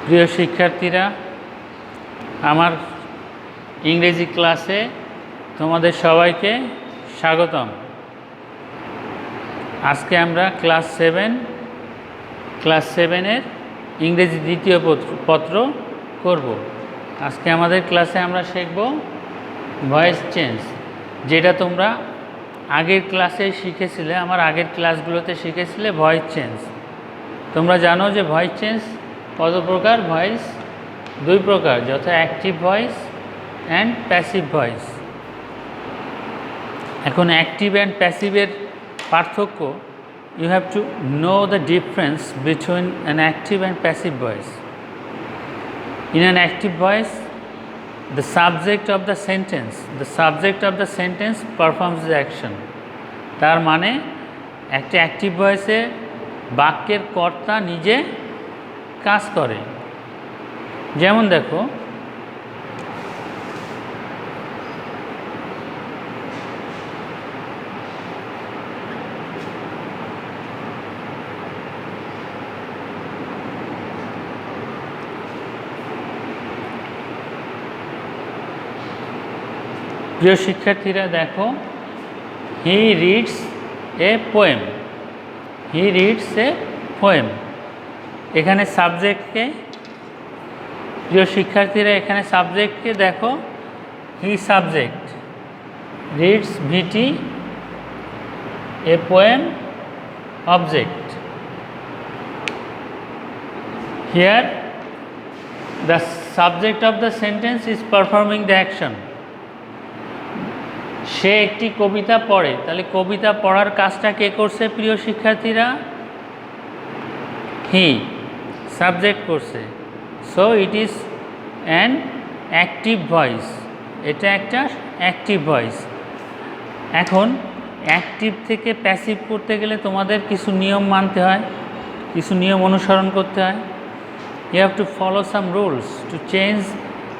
প্রিয় শিক্ষার্থীরা, আমার ইংরেজি ক্লাসে তোমাদের সবাইকে স্বাগতম। আজকে আমরা ক্লাস সেভেনের ইংরেজি দ্বিতীয় পত্র করব। আজকে আমাদের ক্লাসে আমরা শিখব ভয়েস চেঞ্জ, যেটা তোমরা আগের ক্লাসে শিখেছিলে, আমার আগের ক্লাসগুলোতে শিখেছিলে ভয়েস চেঞ্জ। তোমরা জানো যে ভয়েস চেঞ্জ কত প্রকার? ভয়েস দুই প্রকার, যথা active voice and passive voice. এখন অ্যাক্টিভ অ্যান্ড প্যাসিভের পার্থক্য, you have to know the difference between an active and passive voice. In an active voice, the subject of the sentence performs the action. তার মানে একটা active ভয়েসে বাক্যের কর্তা নিজে কাজ করে। যেমন দেখো, প্রিয় শিক্ষার্থীরা দেখো, হি রিডস এ পোয়েম। এখানে সাবজেক্টকে, প্রিয় শিক্ষার্থীরা এখানে সাবজেক্টকে দেখো, he subject, reads VT, a poem object. Here the subject of the sentence is performing the action. সে একটি কবিতা পড়ে, তাহলে কবিতা পড়ার কাজটা কে করছে প্রিয় শিক্ষার্থীরা? হি সাবজেক্ট করছে। So it is an active voice, এটা একটা অ্যাক্টিভ ভয়েস। এখন অ্যাক্টিভ থেকে প্যাসিভ করতে গেলে তোমাদের কিছু নিয়ম মানতে হয়, কিছু নিয়ম অনুসরণ করতে হয়। You have to follow some rules to change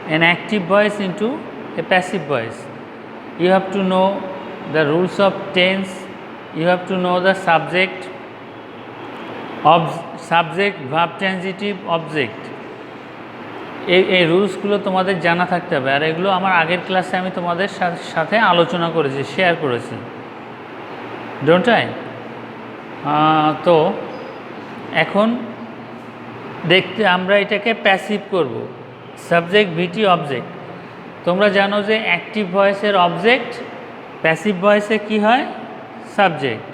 an active voice into a passive voice. You have to know the rules of tense, you have to know the subject, verb transitive, object. এই রুলসগুলো তোমাদের জানা থাকতে হবে, আর এগুলো আমার আগের ক্লাসে আমি তোমাদের সাথে আলোচনা করেছি, শেয়ার করেছি, ডোন্ট আই? তো এখন দেখতে আমরা এটাকে প্যাসিভ করব, সাবজেক্ট ভিটি অবজেক্ট। তোমরা জানো যে অ্যাক্টিভ ভয়েসের অবজেক্ট, প্যাসিভ ভয়েসে কি হয়? সাবজেক্ট।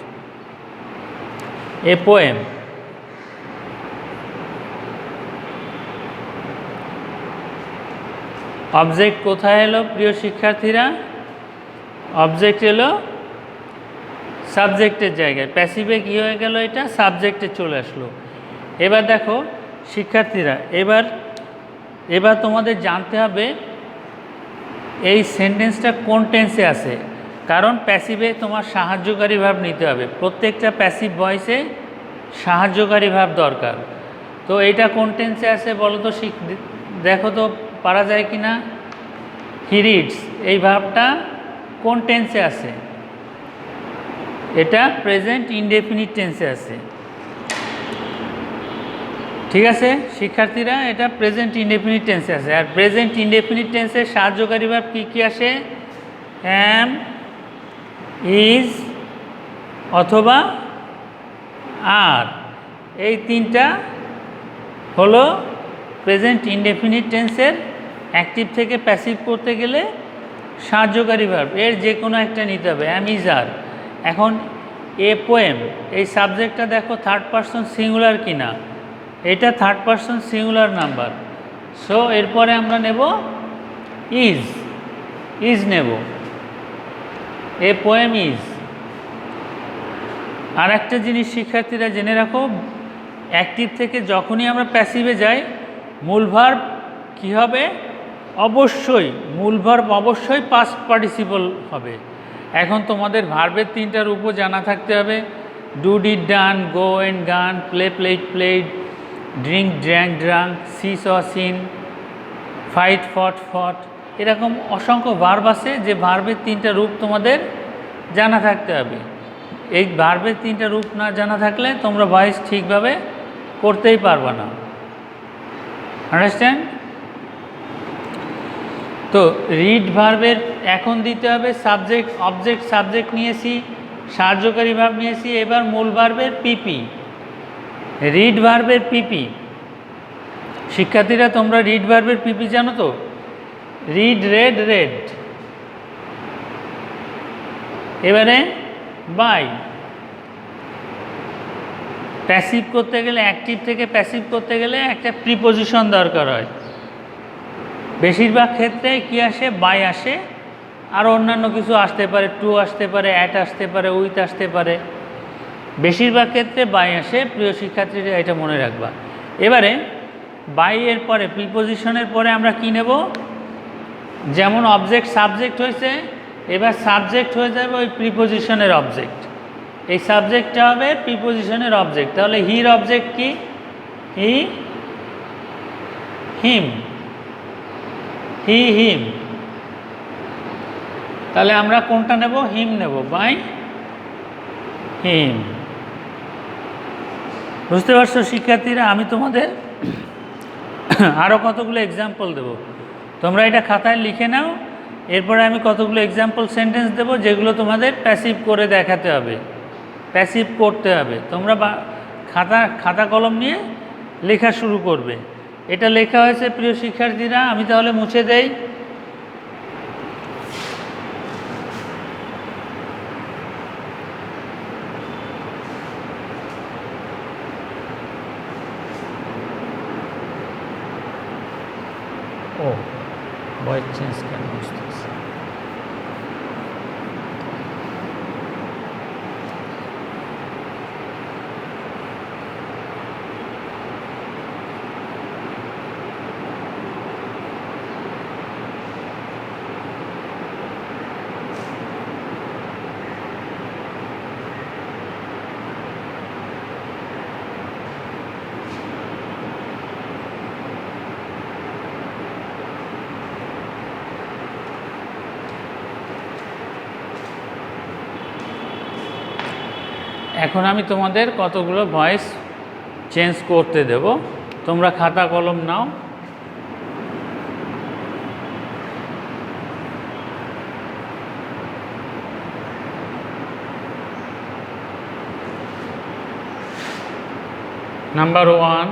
এ পোয়েম, অবজেক্ট কোথায় এলো প্রিয় শিক্ষার্থীরা? অবজেক্ট এলো সাবজেক্টের জায়গায়। প্যাসিভে কী হয়ে গেল? এটা সাবজেক্টে চলে আসলো। এবার দেখো শিক্ষার্থীরা, এবার তোমাদের জানতে হবে এই সেন্টেন্সটা কোন টেন্সে আছে, কারণ প্যাসিভে তোমার সাহায্যকারী ভাব নিতে হবে। প্রত্যেকটা প্যাসিভ ভয়েসে সাহায্যকারী ভাব দরকার। তো এইটা কোন টেন্সে আছে বলো তো, দেখো তো পারা যায় কি না? হি রিডস, এই ভাবটা কোন টেন্সে আছে? এটা প্রেজেন্ট ইনডেফিনিট টেন্সে আছে। ঠিক আছে শিক্ষার্থীরা, এটা প্রেজেন্ট ইনডেফিনিট টেন্সে আছে। আর প্রেজেন্ট ইনডেফিনিট টেন্সের সাহায্যকারী ভাব কী কী আসে? অ্যাম, ইজ অথবা আর। এই তিনটা হলো প্রেজেন্ট ইনডেফিনিট টেন্সের অ্যাক্টিভ থেকে প্যাসিভ করতে গেলে সাহায্যকারী ভাব, এর যে কোনো একটা নিতে হবে, অ্যাম, ইজ, আর। এখন এ পোয়েম, এই সাবজেক্টটা দেখো থার্ড পারসন সিঙ্গুলার কি না? এটা third person singular number. So এরপরে আমরা নেব ইজ নেব, এ পোয়েম ইজ। আর একটা জিনিস শিক্ষার্থীরা জেনে রাখো, অ্যাক্টিভ থেকে যখনই আমরা প্যাসিভে যাই, মূল ভার্ব কী হবে? মূল ভার্ব অবশ্যই পাস্ট পার্টিসিপল হবে। এখন তোমাদের ভার্বের তিনটা রূপও জানা থাকতে হবে। Do, did, done, go and gone, play, played, played, drink, drank, drunk, see, saw, seen, fight, fought. এরকম অসংখ্য ভার্ব আছে, যে ভার্বের তিনটা রূপ তোমাদের জানা থাকতে হবে। এই ভার্বের তিনটা রূপ না জানা থাকলে তোমরা ভয়েস ঠিকভাবে করতেই পারবে না। আন্ডারস্ট্যান্ড? তো রিড ভার্বের এখন দিতে হবে সাবজেক্ট, অবজেক্ট, সাবজেক্ট নিয়েছি, সাহায্যকারী ভার্ব নিয়েছি, এবার মূল ভার্বের পিপি। রিড ভার্বের পিপি, শিক্ষার্থীরা তোমরা রিড ভার্বের পিপি জানো তো? Read, red, red. এবারে বাই, প্যাসিভ করতে গেলে, অ্যাক্টিভ থেকে প্যাসিভ করতে গেলে একটা প্রিপোজিশন দরকার হয়। বেশিরভাগ ক্ষেত্রে কি আসে? বাই আসে, আর অন্যান্য কিছু আসতে পারে, টু আসতে পারে, অ্যাট আসতে পারে, উইথ আসতে পারে। বেশিরভাগ ক্ষেত্রে বাই আসে, প্রিয় শিক্ষার্থীরা এটা মনে রাখবা। এবারে বাই এর পরে, প্রিপোজিশনের পরে আমরা কি নেব? যেমন অবজেক্ট সাবজেক্ট হয়েছে, এবার সাবজেক্ট হয়ে যাবে ওই প্রিপোজিশনের অবজেক্ট। এই সাবজেক্টটা হবে প্রিপোজিশনের অবজেক্ট। তাহলে হির অবজেক্ট কি? হি, হিম, হি, হিম। তাহলে আমরা কোনটা নেব? হিম নেব, বাই হিম। বুঝতে পারছো শিক্ষার্থীরা? আমি তোমাদের আরও কতগুলো এক্সাম্পল দেব, তোমরা এটা খাতায় লিখে নাও। এরপরে আমি কতগুলো এক্সাম্পল সেন্টেন্স দেব যেগুলো তোমাদের প্যাসিভ করে দেখাতে হবে, প্যাসিভ করতে হবে। তোমরা খাতা কলম নিয়ে লেখা শুরু করবে। এটা লেখা হয়েছে প্রিয় শিক্ষার্থীরা, আমি তাহলে মুছে দেই। ও ভয়েস চেঞ্জ কেন বুঝতেছি? এখন আমি তোমাদের কতগুলো ভয়েস চেঞ্জ করতে দেব, তোমরা খাতা কলম নাও। Number 1,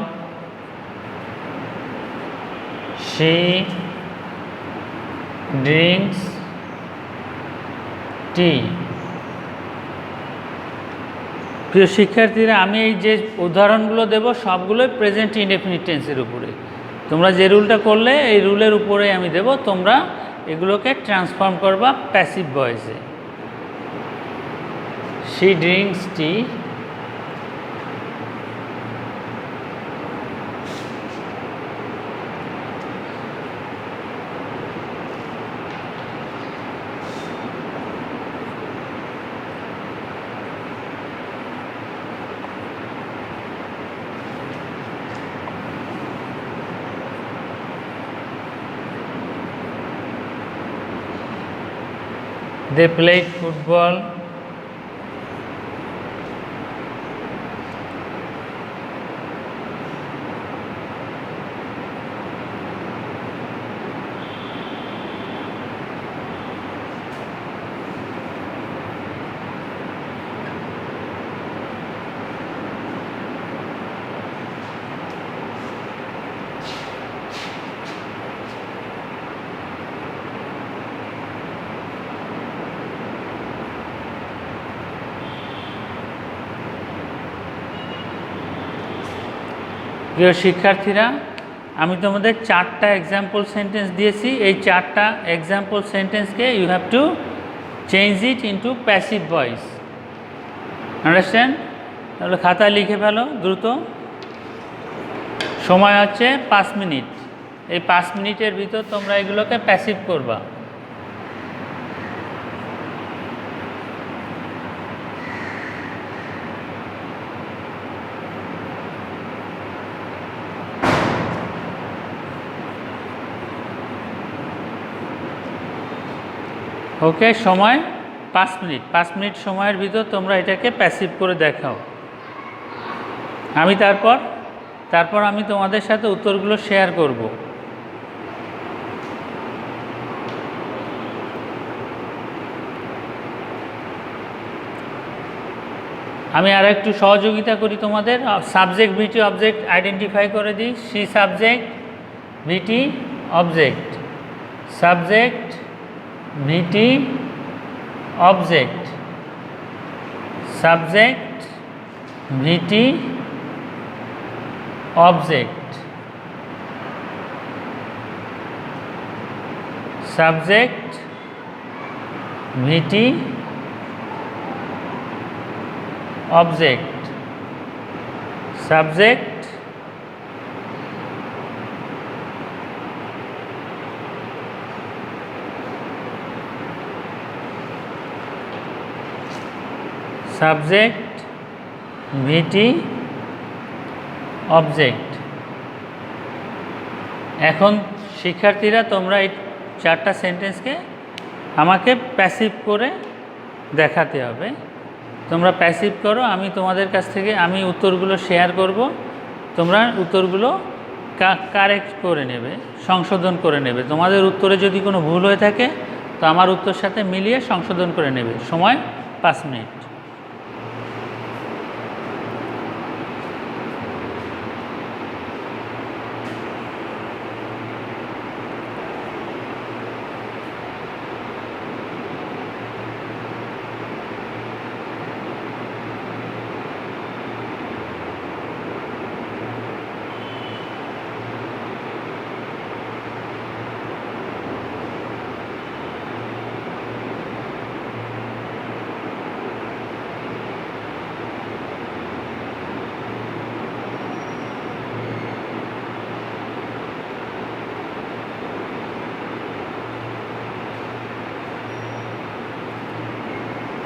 she drinks tea। প্রিয় শিক্ষার্থীরা, আমি এই যে উদাহরণগুলো দেব সবগুলোই প্রেজেন্ট ইনডেফিনিট টেন্সের উপরে। তোমরা যে রুলটা করলে এই রুলের উপরে আমি দেব, তোমরা এগুলোকে ট্রান্সফর্ম করবা passive ভয়েসে। she drinks tea, they played football, প্রিয় শিক্ষার্থীরা, আমি তোমাদের 4টা এক্সাম্পল সেন্টেন্স দিয়েছি। এই 4টা এক্সাম্পল সেন্টেন্সকে you have to change it into passive voice. Understand? তাহলে খাতায় লিখে ফেলো দ্রুত। সময় হচ্ছে 5 মিনিট। এই 5 মিনিটের ভিতর তোমরা এগুলোকে প্যাসিভ করবা। ওকে, সময় 5 মিনিট। 5 মিনিট সময়ের ভিতর তোমরা এটাকে প্যাসিভ করে দেখাও। আমি তারপর তারপর আমি তোমাদের সাথে উত্তরগুলো শেয়ার করব। আমি আর একটু সহযোগিতা করি তোমাদের। সাবজেক্ট ভিটি অবজেক্ট আইডেন্টিফাই করে দিই। সি সাবজেক্ট ভিটি অবজেক্ট, সাবজেক্ট ভিটি অবজেক্ট, সাবজেক্ট ভিটি অবজেক্ট, সাবজেক্ট ভিটি অবজেক্ট, সাবজেক্ট সাবজেক্ট ভিটি অবজেক্ট। এখন শিক্ষার্থীরা তোমরা এই 4টা সেন্টেন্সকে আমাকে প্যাসিভ করে দেখাতে হবে। তোমরা প্যাসিভ করো, আমি তোমাদের কাছ থেকে আমি উত্তরগুলো শেয়ার করব, তোমরা উত্তরগুলো কারেক্ট করে নেবে, সংশোধন করে নেবে। তোমাদের উত্তরে যদি কোনো ভুল হয়ে থাকে তো আমার উত্তর সাথে মিলিয়ে সংশোধন করে নেবে। সময় 5 মিনিট।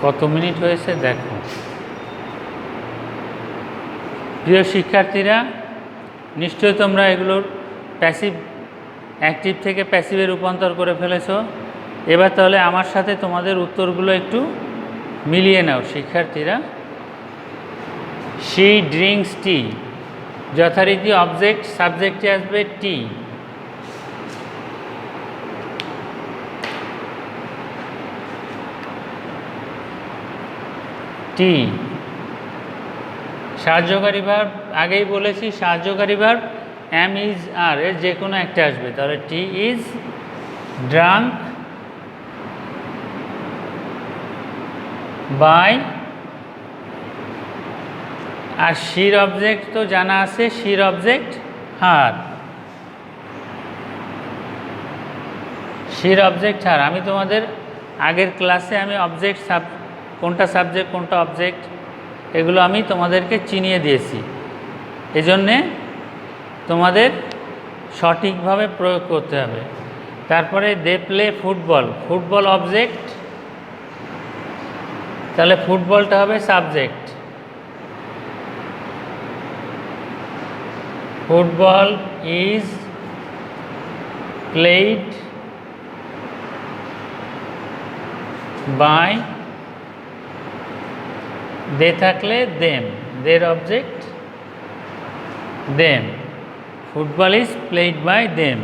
কত মিনিট হয়েছে দেখো। প্রিয় শিক্ষার্থীরা, নিশ্চয়ই তোমরা এগুলোর প্যাসিভ অ্যাক্টিভ থেকে প্যাসিভে রূপান্তর করে ফেলেছো। এবার তাহলে আমার সাথে তোমাদের উত্তরগুলো একটু মিলিয়ে নাও শিক্ষার্থীরা। শি ড্রিঙ্কস টি, যথারীতি অবজেক্ট সাবজেক্টে আসবে টি। টি সাহায্যকারী ভার্ব, আগেই বলেছি সাহায্যকারী ভার্ব অ্যাম ইজ আর এর যে কোনো একটা আসবে। তাহলে টি ইজ ড্রাঙ্ক বাই, আর শির অবজেক্ট তো জানা আছে, শির অবজেক্ট হার, শির অবজেক্ট হার। আমি তোমাদের আগের ক্লাসে আমি অবজেক্ট কোনটা সাবজেক্ট কোনটা অবজেক্ট এগুলো আমি তোমাদেরকে চিনিয়ে দিয়েছি। এজন্যে তোমাদের সঠিকভাবে প্রয়োগ করতে হবে। তারপরে they play football, football object, তাহলে ফুটবলটা হবে subject. Football is played by, they থাকলে দেম, দের object them, football is played by them.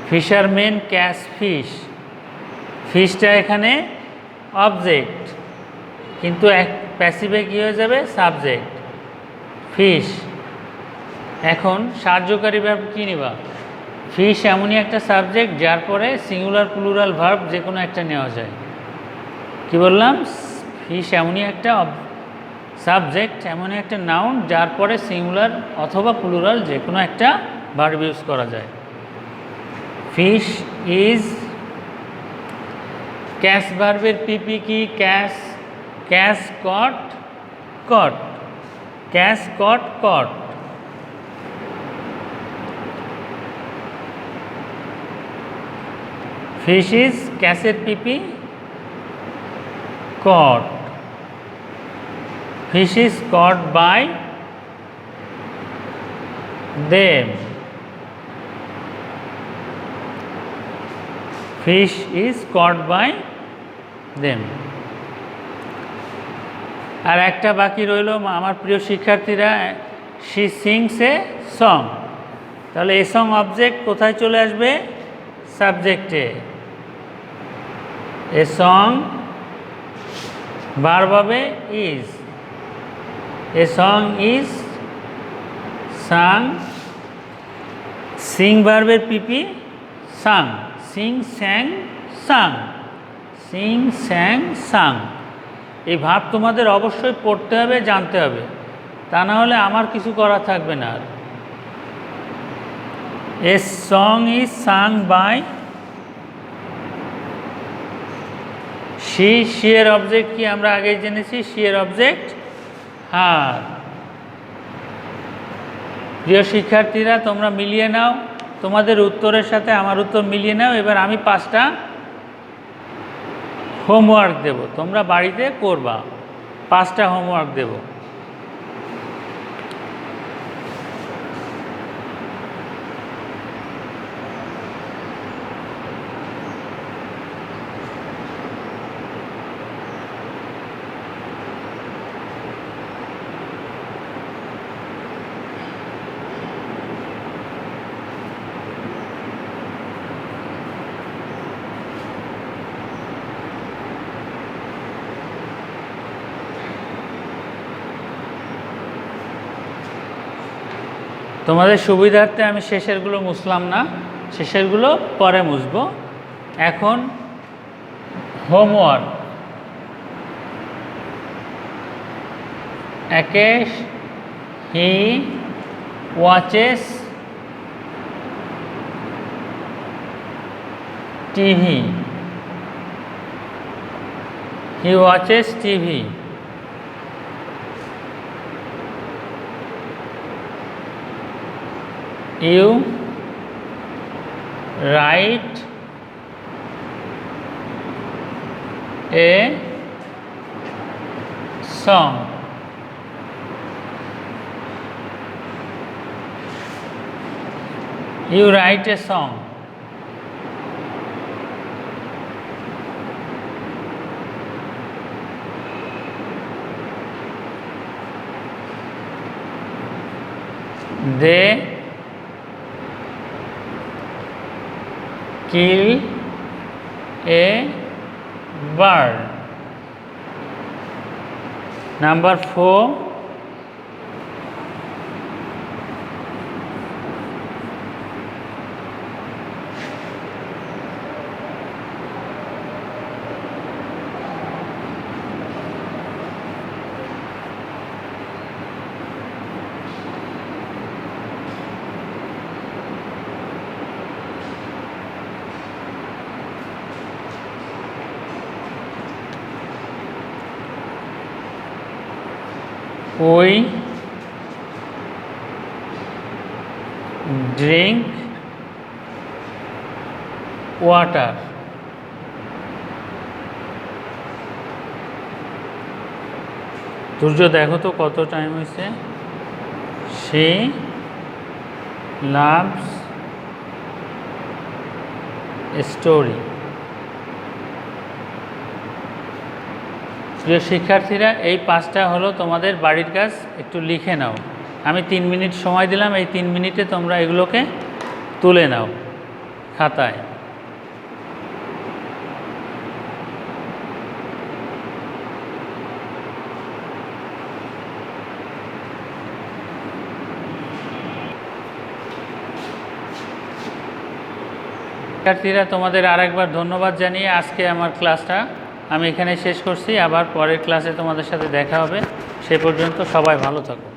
Fisherman catch fish, ফিশটা এখানে অবজেক্ট কিন্তু এক প্যাসিভে কী হয়ে যাবে সাবজেক্ট ফিশ। এখন সাহায্যকারী ভার্ব কী নিবা? ফিশ এমনই একটা সাবজেক্ট যার পরে সিঙ্গুলার প্লুরাল ভার্ব যে কোনো একটা নেওয়া যায়। কি বললাম? ফিশ এমনই একটা সাবজেক্ট, এমনই একটা নাউন যার পরে সিঙ্গুলার অথবা প্লুরাল যে কোনো একটা ভার্ব ইউজ করা যায়। ফিশ ইজ, ক্যাচ ভার্বের পিপি কি? Catch, catch caught caught, catch caught caught. Fish is, ক্যাচের PP caught, fish is caught by them, fish is caught by them। আর একটা বাকি রইল আমার প্রিয় শিক্ষার্থীরা, শি সিংস এ সং। তাহলে এ সং অবজেক্ট কোথায় চলে আসবে? সাবজেক্টে। এ সং ভার্ব হবে ইজ। এ সং ইজ সাং। সিং ভার্বের পিপি সাং। সিং স্যাং সাং। সিং স্যাং সাং। এই ভাব তোমাদের অবশ্যই পড়তে হবে, জানতে হবে, তা না হলে আমার কিছু করা থাকবে না। A song is sung by she. She এর অবজেক্ট কি আমরা আগেই জেনেছি? শি এর অবজেক্ট হার। প্রিয় শিক্ষার্থীরা, তোমরা মিলিয়ে নাও, তোমাদের উত্তরের সাথে আমার উত্তর মিলিয়ে নাও। এবার আমি 5টা হোমওয়ার্ক দেব, তোমরা বাড়িতে করবা। 5টা হোমওয়ার্ক দেব। তোমাদের সুবিধার্থে আমি শেষেরগুলো মুছলাম না, শেষেরগুলো পরে মুছবো। এখন হোমওয়ার্ক। একেশ he watches TV. He watches TV. You write a song. You write a song. They kill a bird. Number 4, we drink water. সূর্য দেখো তো কত টাইম হয়েছে। she loves a story. প্রিয় শিক্ষার্থীরা, এই 5টা হলো তোমাদের বাড়ির কাজ, একটু লিখে নাও। আমি 3 মিনিট সময় দিলাম, এই 3 মিনিটে তোমরা এগুলোকে তুলে নাও খাতায়। শিক্ষার্থীরা, তোমাদের আরেকবার ধন্যবাদ জানিয়ে আজকে আমার ক্লাসটা আমি এখানে শেষ করছি। আবার পরের ক্লাসে তোমাদের সাথে দেখা হবে। সে পর্যন্ত সবাই ভালো থাকো।